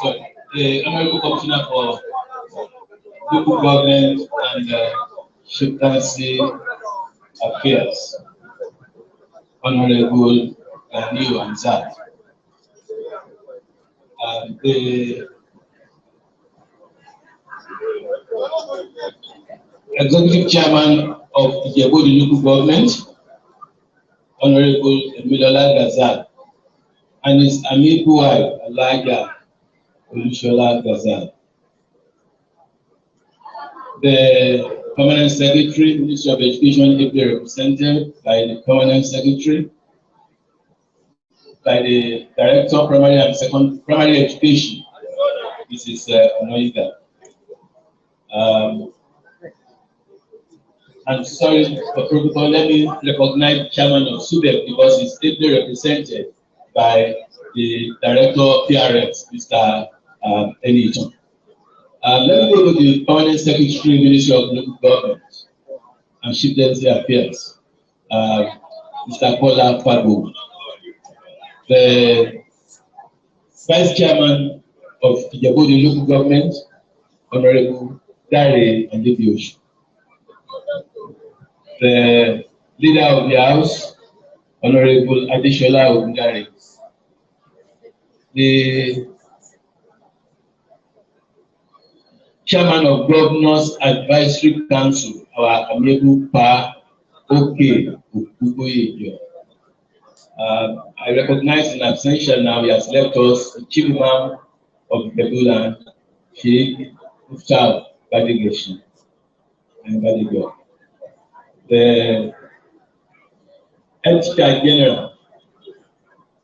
sorry, the Honorable Commissioner for Local Government and Chieftaincy Affairs, Honorable Ganiu Ansat. The Executive Chairman of Ijebu Ode Local Government, Honorable Emilola Gazal, and his amiable wife, Alaja Olushola Gazal. The Permanent Secretary, Ministry of Education, ably represented by the Permanent Secretary, by the Director of Primary and Primary Education, Mrs. Onoida. I'm sorry for protocol, let me recognize the Chairman of SUBEC because he's ably represented by the Director of PRS, Mr. Eniton. Let me go to the Permanent Secretary, Ministry of Local Government and Chieftaincy Affairs, Mr. Kola Fago. The Vice Chairman of Ijebu Ode Local Government, Honorable Dare Andebiosh. The Leader of the House, Honorable Adeshola Ogundare. The Chairman of Governors Advisory Council, our amiable Pa Oke Okuboyejo. I recognize in absentia now, he has left us the Chief Imam of Ijebu, Sheikh Muftar Badigeshi and Badigo. The Editor General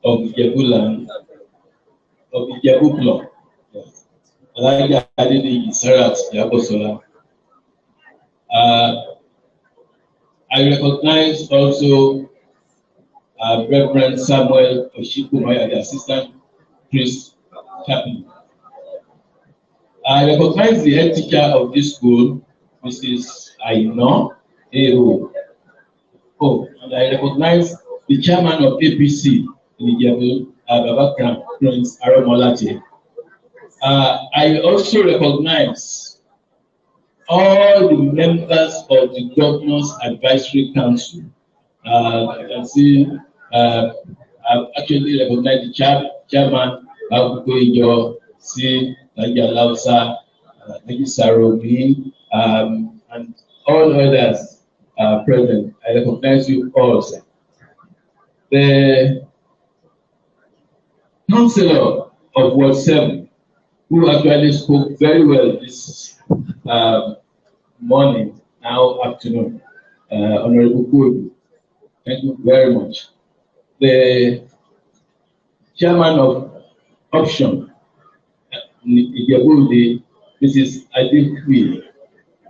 of Ijebu of Ijebu Club, Alaja Adedi Sarat Yabosola. I recognize also Reverend Samuel Oshikumaya, the Assistant Priest Chaplain. I recognize the head teacher of this school, Mrs. Aino Ero. Oh, and I recognize the chairman of APC in Ijebu, Babakram Prince Aromolate. I also recognize all the members of the Governors Advisory Council. I can see I've actually recognized the chairman, Abukoijo, C. Nadia Lausa, Nadia Saromi, and all others present. I recognize you all, sir. The Councillor of Ward 7, who actually spoke very well this morning, now afternoon, Honorable Kudu. Thank you very much. The Chairman of Option, Ijebu Ode, Mrs. Adekwi,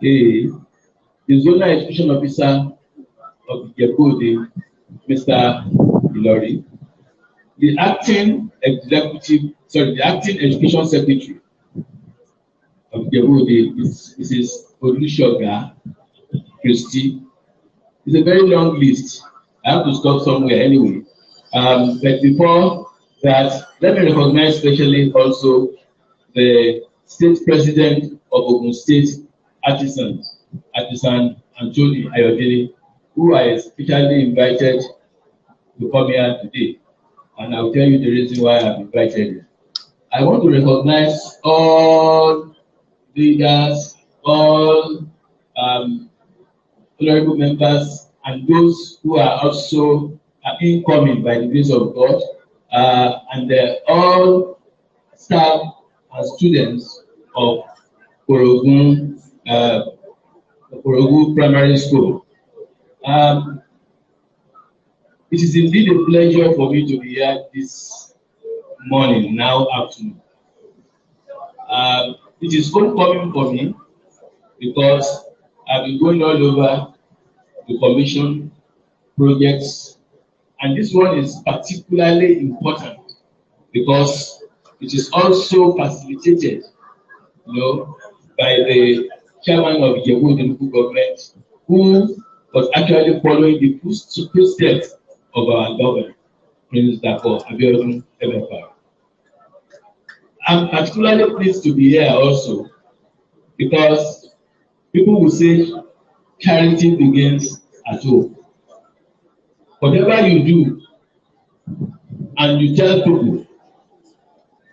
the Zonal Education Officer of Ijebu Ode, Mr. Ilori, the Acting Education Secretary of Ijebu Ode is Mrs. Olushoga Christie. It's a very long list. I have to stop somewhere anyway. But before that, let me recognize especially also the State President of Ogun State Artisan Anthony Ayodele, who I especially invited to come here today. And I'll tell you the reason why I've invited you. I want to recognize all leaders, all honorable members, and those who are also incoming by the grace of God, and all staff and students of POROGUN Primary School. It is indeed a pleasure for me to be here this morning, now afternoon. It is homecoming for me because I've been going all over the commission projects, and this one is particularly important because it is also facilitated, by the chairman of Ijebu Ode Local Government, who was actually following the footsteps of our governor, Prince Dako Abiodun Emefa. I'm particularly pleased to be here also because people will say charity begins at home. Whatever you do and you tell people,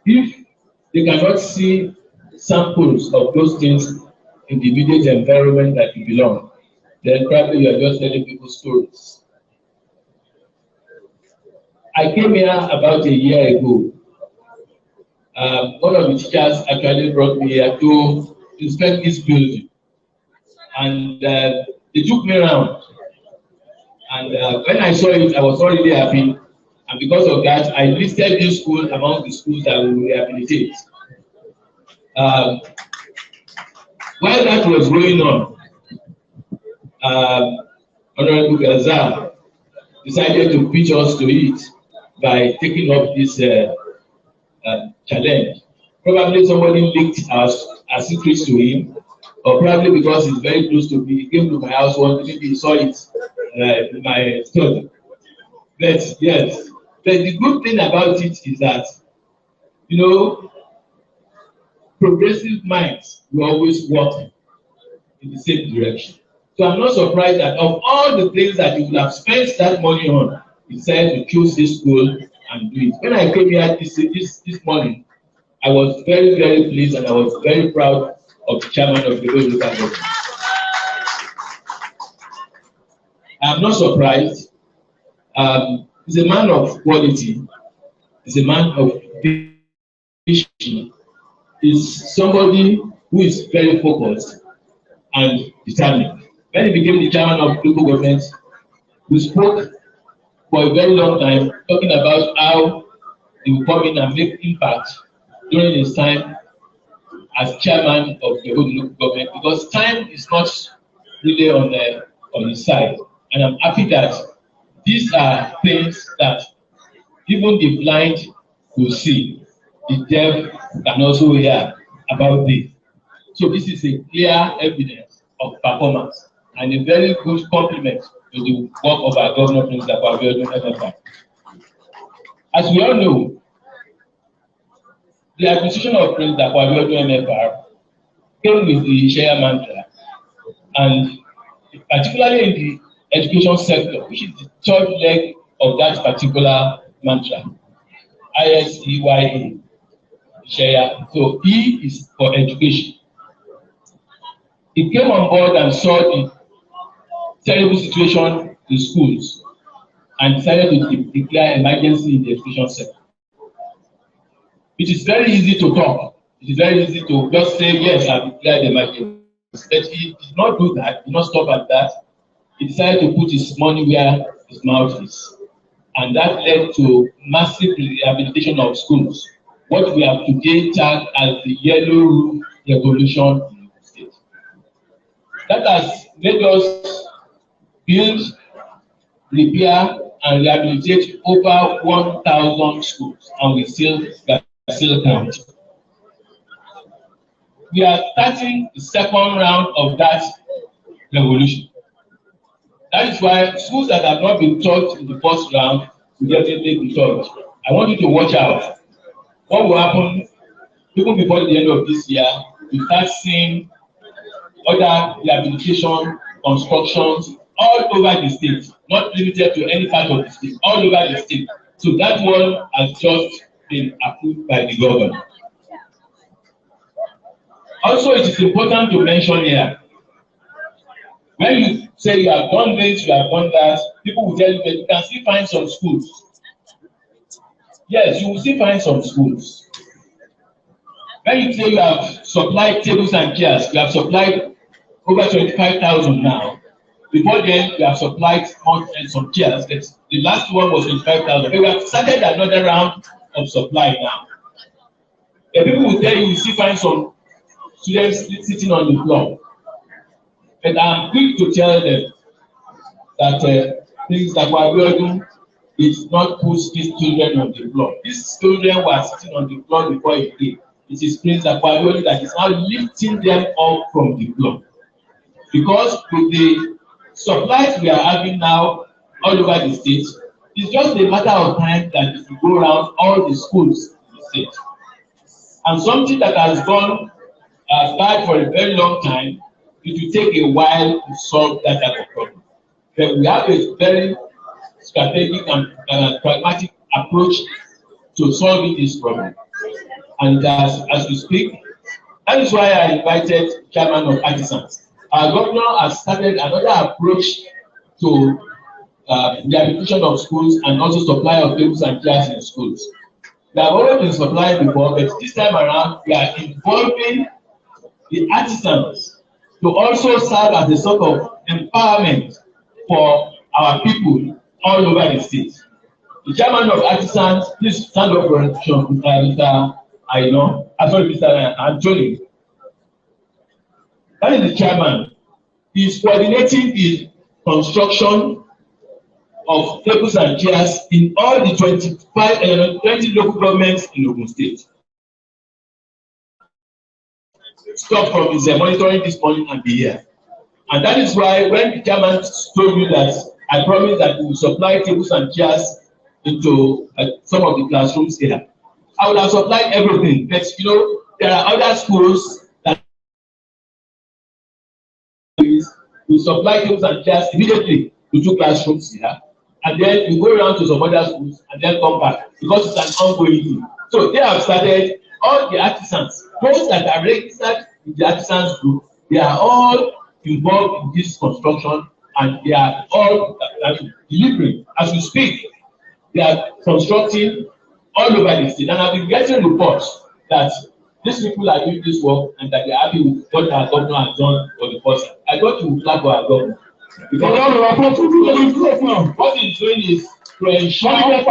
if they cannot see samples of those things in the immediate environment that you belong, then probably you are just telling people stories. I came here about a year ago. One of the teachers actually brought me here to inspect this building, and they took me around. And when I saw it, I was not really happy, and because of that, I listed this school among the schools that we will rehabilitate. While that was going on, Honorable Gaza decided to pitch us to it by taking up this challenge. Probably somebody leaked our secrets to him, or probably because he's very close to me, he came to my house one day, maybe he saw it in my study. But yes, but the good thing about it is that, you know, progressive minds will always work in the same direction. So I'm not surprised that of all the things that you would have spent that money on, you decided to choose this school and do it. When I came here this morning, I was very, very pleased and I was very proud of the chairman of the local government. I'm not surprised. He's a man of quality. He's a man of vision. He's somebody who is very focused and determined. When he became the chairman of local government, we spoke for a very long time, talking about how he will come in and make impact during his time as chairman of the whole local government, because time is not really on his side. And I'm happy that these are things that even the blind will see, the deaf can also hear about this. So this is a clear evidence of performance and a very good compliment to the work of our governor, Prince Ijebu Ode. As we all know, the acquisition of Prince Ijebu Ode came with the Share mantra, and particularly in the education sector, which is the third leg of that particular mantra, ISEYA, Share. So E is for education. He came on board and saw the terrible situation in schools and decided to declare emergency in the education sector. It is very easy to talk. It is very easy to just say, yes, I've declared emergency. But he did not do that, he did not stop at that. He decided to put his money where his mouth is. And that led to massive rehabilitation of schools. What we have today tagged as the yellow roof revolution in the state. That has made us build, repair, and rehabilitate over 1,000 schools, and we still count. We are starting the second round of that revolution. That is why schools that have not been taught in the first round will definitely be taught. I want you to watch out. What will happen even before the end of this year? We start seeing other rehabilitation, constructions all over the state, not limited to any part of the state, all over the state. So that one has just been approved by the governor. Also, it is important to mention here, when you say you have done this, you have done that, people will tell you that you can still find some schools. Yes, you will still find some schools. When you say you have supplied tables and chairs, you have supplied over 25,000 now. Before then, we have supplied some chairs. The last one was 25,000. We have started another round of supply now. The people will tell you still find some students sitting on the floor. But I'm quick to tell them that things like Ijebu Ode did not put these children on the floor. These children were sitting on the floor before he came. It is Prince Ijebu Ode that is now lifting them up from the floor. Because with the supplies we are having now all over the state, it's just a matter of time that if you go around all the schools in the state. And something that has gone bad for a very long time, it will take a while to solve that type of problem. But we have a very strategic and pragmatic approach to solving this problem. And as we speak, that is why I invited chairman of artisans. Our governor has started another approach to the rehabilitation of schools and also supply of tables and chairs in schools. They have already been supplying before, but this time around we are involving the artisans to also serve as a sort of empowerment for our people all over the state. The chairman of artisans, please stand up for Mr. Aino, sorry, Mr. Anthony. That is the chairman. He is coordinating the construction of tables and chairs in all the 20 local governments in Ogun State. Stop from his monitoring this morning and be here. And that is why when the chairman told you that I promised that we will supply tables and chairs into some of the classrooms here, I would have supplied everything. But you know, there are other schools that we supply tables and chairs immediately to 2 classrooms here, and then we go around to some other schools and then come back because it's an ongoing thing. So they have started, all the artisans, those that are registered in the artisans group, they are all involved in this construction and they are all delivering. As we speak, they are constructing all over the state, and I've been getting reports that these people are doing this work and that they are happy with what our governor has done for the person. I got to flag for our governor. Because what he's doing is to ensure that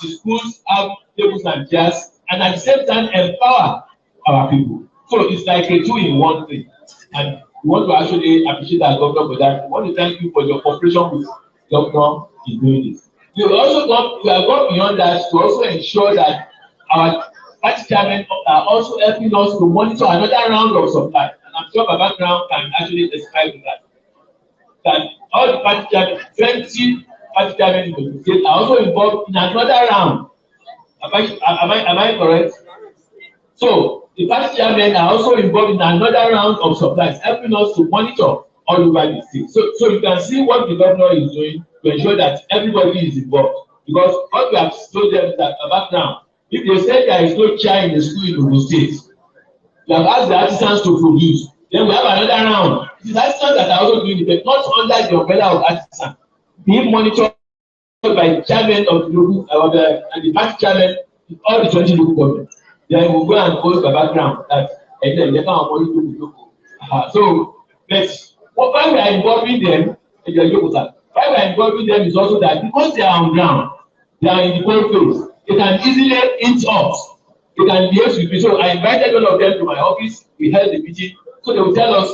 the schools have tables and chairs and at the same time empower our people. So it's like a 2-in-1 thing. And we want to actually appreciate our governor for that. We want to thank you for your cooperation with the governor in doing this. We have gone beyond that to also ensure that our party chairmen are also helping us to monitor another round of supply. And I'm sure Baba Crown can actually describe that. That all the party chairmen, 20 party chairmen in the state are also involved in another round. Am I correct? So the party chairmen are also involved in another round of supplies, helping us to monitor all over the state. So you can see what the governor is doing to ensure that everybody is involved. Because what we have told them is that about now, if they say there is no chair in the school in Ogun State, we have asked the artisans to produce. Then we have another round. It is artisans that are also doing it, but not under the umbrella of artisans. Being monitored by the chairman of the local, and the party chairman in all the 20 local governments. Then we will go and post the background that and then they can't monitor the local. So, why we are involving them, why we are involving them is also that because they are on ground, they are in the cold phase, they can easily hint us. They can liaise with me. So I invited all of them to my office. We held the meeting. So they will tell us,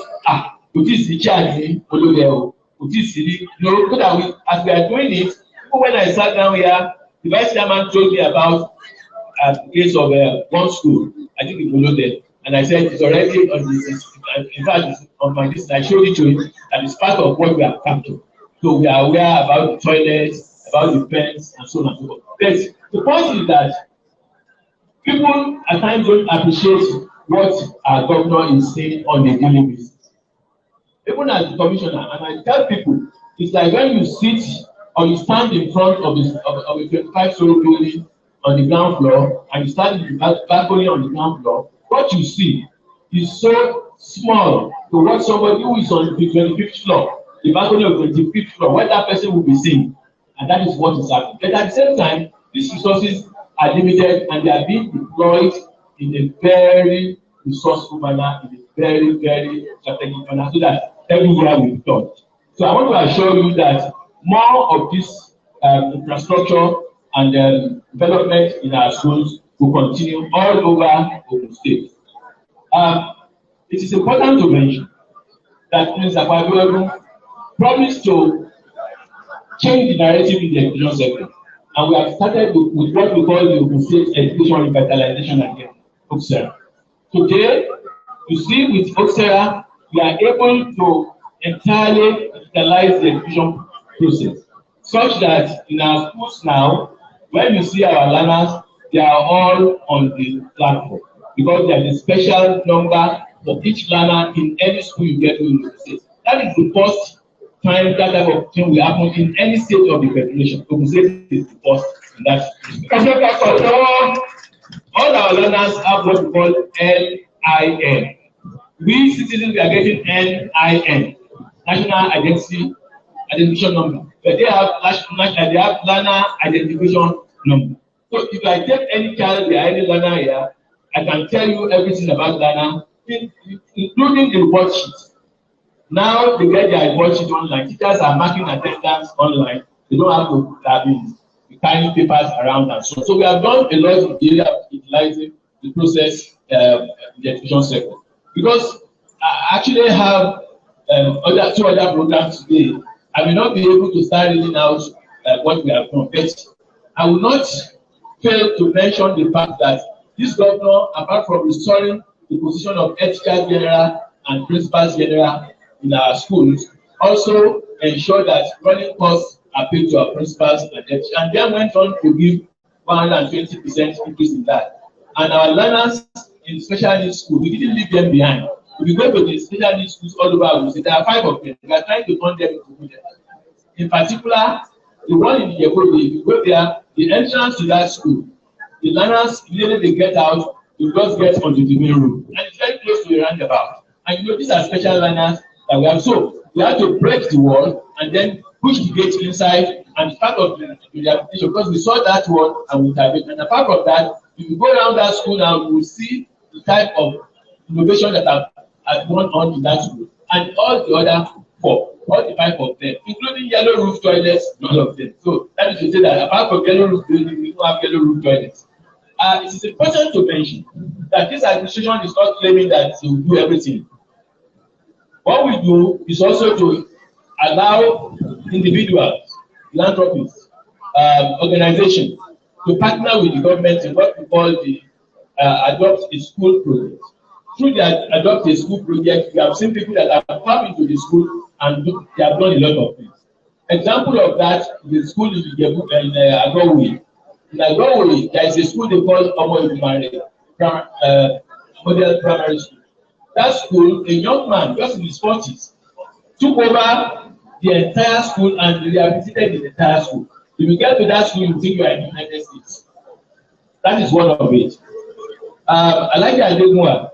what is the charge? What is the, so that we, as we are doing it, even when I sat down here, the vice chairman told me about the case of one school. I think we followed them. And I said, it's already on this. In fact, it's on my list. I showed it to him, and it's part of what we have come to. So we are aware about the toilets, about the pens, and so on and so forth. But the point is that people at times don't appreciate what our governor is saying on a daily basis. Even as the commissioner, and I tell people, it's like when you sit or you stand in front of a 25-story building on the ground floor, and you stand in the balcony on the ground floor, what you see is so small to what somebody who is on the 25th floor, the balcony of the 25th floor, what that person will be seeing. And that is what is happening. But at the same time, these resources are limited and they are being deployed in a very resourceful manner, in a very, very strategic manner, so that everywhere we touch. So I want to assure you that more of this infrastructure and development in our schools will continue all over Ogun State. It is important to mention that Mr. Ijebu promised to change the narrative in the education sector. And we have started with what we call the Ogun State Education Revitalization Again, OCSERA. Today, you see with OCSERA, we are able to entirely digitalize the education process, such that in our schools now, when you see our learners, they are all on the platform because there is a special number for each learner in any school you get to in the state. That is the first time that type of thing will happen in any state of the federation. Ogun State is the first in that. All our learners have what we call NIN. We citizens we are getting NIN, National Identification Number, but they have learner identification number. So if I take any child, there are any learner here, I can tell you everything about learner, including the report sheet. Now they get their report sheet online. Teachers are marking attendance online. They don't have to carrying papers around and so on. So we have done a lot in the area of utilizing the process in the education sector. Because I actually have two other programs today. I may not be able to start reading out what we have done, but I will not fail to mention the fact that this governor, apart from restoring the position of head teacher general and principals general in our schools, also ensure that running costs are paid to our principals and then went on to give 120% increase in that. And our learners in special needs school, we didn't leave them behind. If you go to the special needs schools all over, we say there are 5 of them. We are trying to turn them into good. In particular, the one in Ijebu Ode, if you go there, the entrance to that school, the learners, immediately they get out, you just get onto the main road. And it's very close to a roundabout. And you know, these are special learners that we have. So we have to break the wall and then push the gate inside, and part of the application, because we saw that one and we intervened. And apart from that, if you go around that school now, you will see the type of innovation that have gone on in that school. And all the other 4, all the 5 of them, including yellow roof toilets, none of them. So that is to say that apart from yellow roof building, we don't have yellow roof toilets. It is important to mention that this administration is not claiming that it will do everything. What we do is also to allow individuals, philanthropists, organizations to partner with the government in what we call the Adopt a School project. Through the Adopt a School project, we have seen people that have come into the school and they have done a lot of things. Example of that, the school in Agowee. In Agowee, there is a school they call Model Primary School. That school, a young man, just in his 40s, took over the entire school and rehabilitated the entire school. If you get to that school, you think you are in the United States. That is one of it. I like the Ijebu.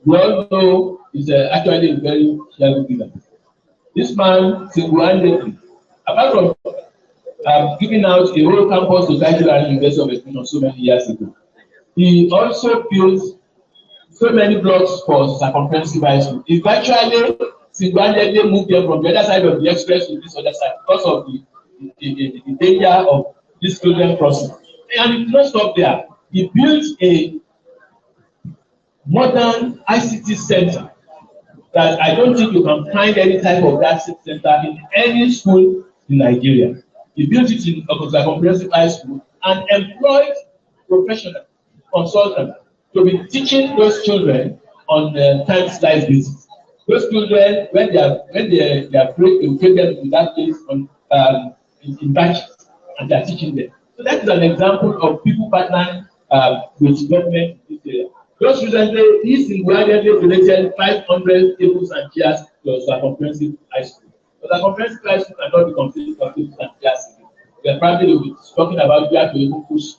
We all know he's actually a very shallow giver. This man, single-handedly, apart from giving out a whole campus to Nigeria University of Education so many years ago, he also built so many blocks for circumferential high school. He virtually single-handedly moved them from the other side of the express to this other side because of the danger of this children crossing. And he did not stop there. He built a modern ICT center that I don't think you can find any type of that center in any school in Nigeria. He built it in a comprehensive high school and employed professional consultants to be teaching those children on a time-slice basis. Those children, when they are free, they will take them to that place on in batches, and they are teaching them. So that is an example of people partnering with government in this area. Just recently, he single-handedly donated 500 tables and chairs to a comprehensive high school. But a comprehensive high school cannot be completed with tables and chairs. We are probably talking about where to even push.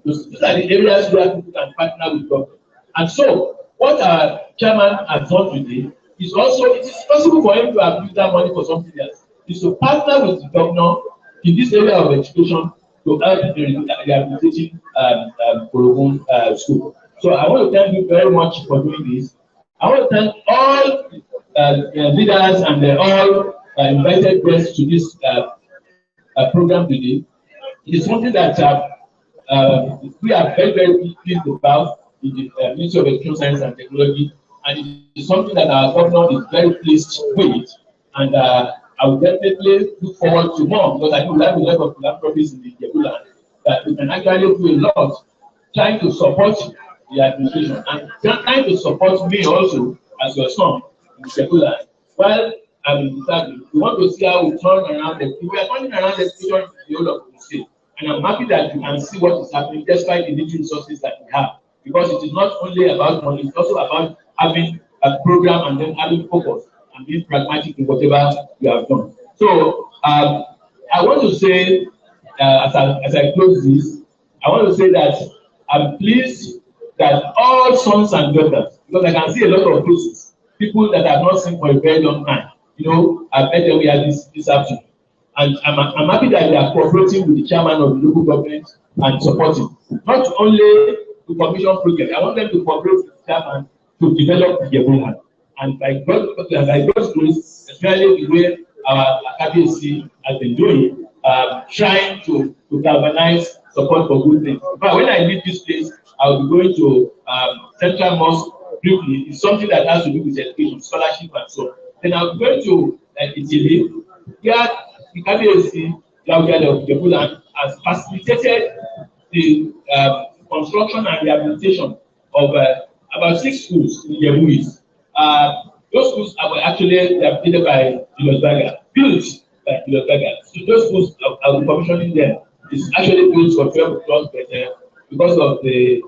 These are the areas where people can partner with government. And so, what our chairman has done today is also, it is possible for him to have used that money for something else. Is to partner with the governor in this area of education to help the rehabilitating POROGUN school. So I want to thank you very much for doing this. I want to thank all leaders and all invited guests to this program today. It is something that we are very, very pleased about in the Ministry of Education, Science and Technology, and it is something that our governor is very pleased with. And I will definitely look forward to more, because I do have a lot of philanthropists in the Ijebu land that we can actually do a lot trying to support the administration and trying to support me also as your son in Ijebu land. Well, I'm in the we want to see how we turn around we are turning around the situation in the whole of the state. And I'm happy that you can see what is happening despite the little resources that we have. Because it is not only about money, it's also about having a program and then having focus and being pragmatic in whatever you have done. So I want to say, as I close this, I want to say that I'm pleased that all sons and daughters, because I can see a lot of faces, people that have not seen for a very long time, I met them here this afternoon. And I'm happy that they are cooperating with the chairman of the local government and supporting. Not only to commission projects, I want them to cooperate with the chairman to develop the Ijebu. And by God's grace, especially the way our KBC has been doing, trying to galvanize support for good things. But when I leave this place, I will be going to Central Mosque briefly. It's something that has to do with education, scholarship, and so on. Then I'll be going to Italy, where the KBC of Ijebu has facilitated the construction and rehabilitation of about 6 schools in Ijebu. Those schools are actually rehabilitated by Julius Berger, built by Julius Berger. So those schools are commissioning them. It's actually built for 12 plus, but because of the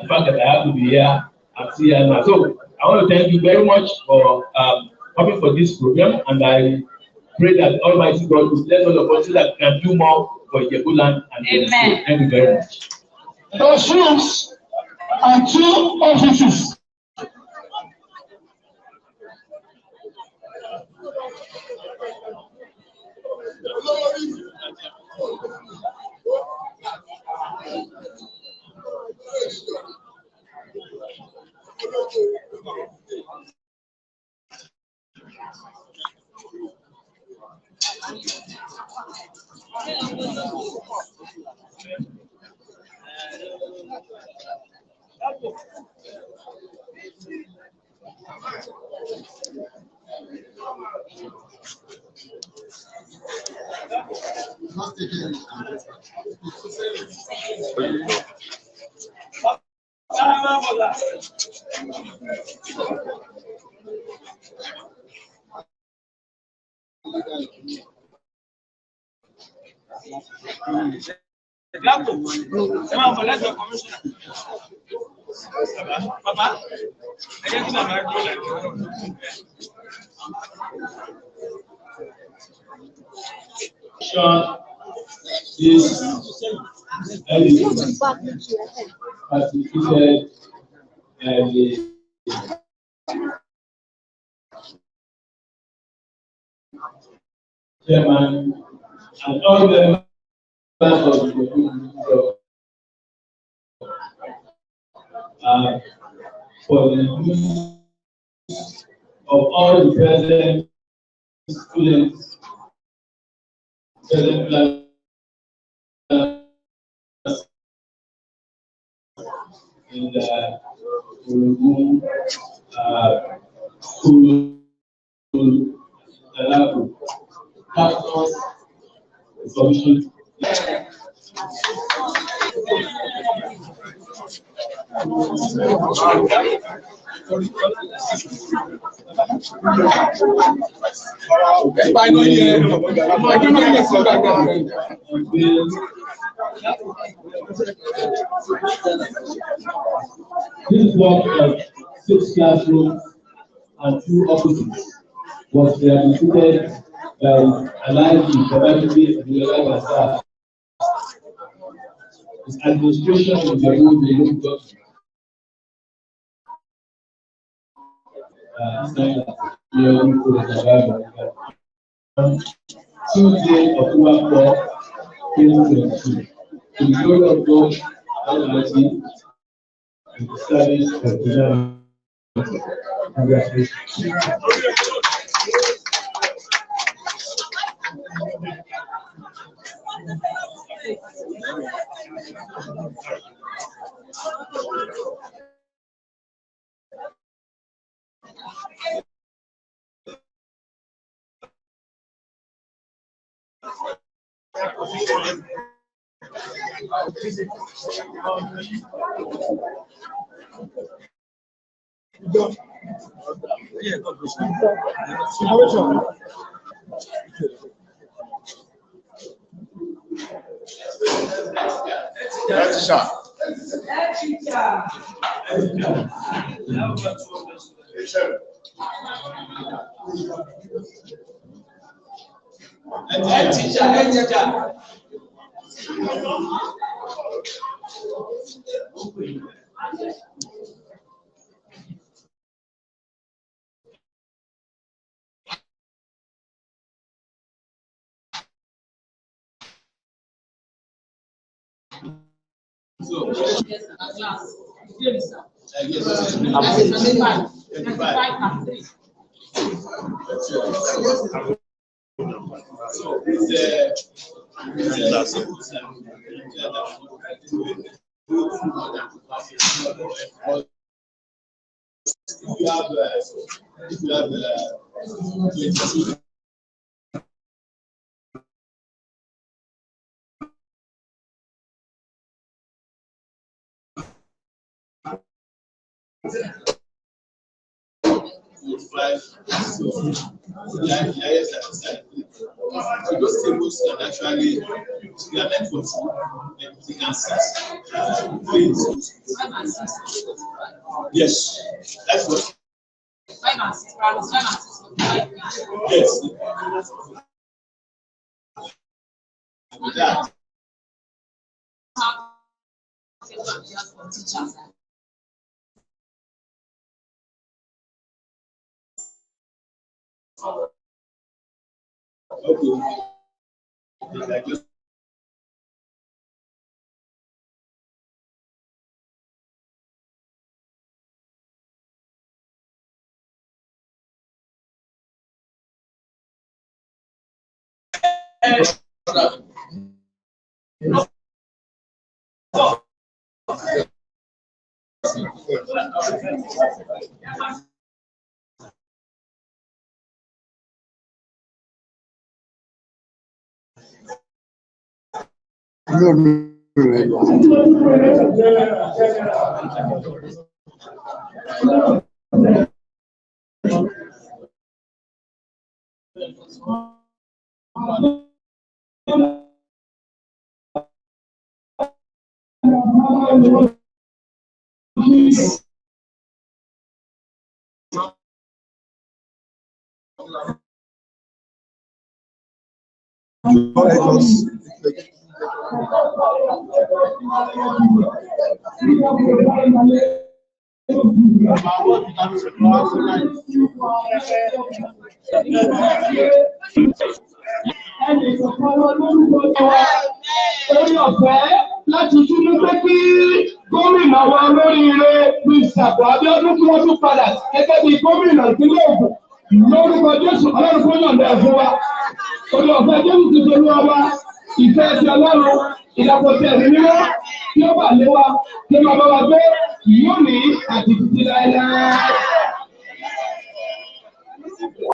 fact that I have to be here, I'm still here now. So I want to thank you very much for coming for this program, and I pray that Almighty God will bless all of us so that we can do more for Ijebu land and Amen. Thank you very much. Those rooms are 2 offices. Chairman and all the members of the group for the use of all the present students, present class in the POROGUN school captors the solution. This block of 6 classrooms and 2 offices was rehabilitated by Allied University of staff. Its administration is the rule of Tuesday, October 4, 2022. To the glory of God Almighty and the service of the congratulations. Those tables can actually implement what you can see. Yes, that's what. Yes. With that. Okay. Orí ọ̀fẹ́ láti túnú pé kí gómìnà wa lóríire ní Ìṣàpọ̀ Abíọ́dún kí wọ́n tún padà gẹ́gẹ́ bí gómìnà ìpínlẹ̀ Ògùn lórúkọ Jésù Ọlọ́run fún yọ̀ǹda ẹ̀fọ́ wa. Orí ọ̀fẹ́ Jésù ti ṣe lọ́wọ́ wa ìfẹ́ ti Ọlọ́run ìdàpọ̀ ti ẹ̀mí mímọ́ tí ó bà lé wa tí ó máa bá wa gbé yóò ní àti títí láéláé.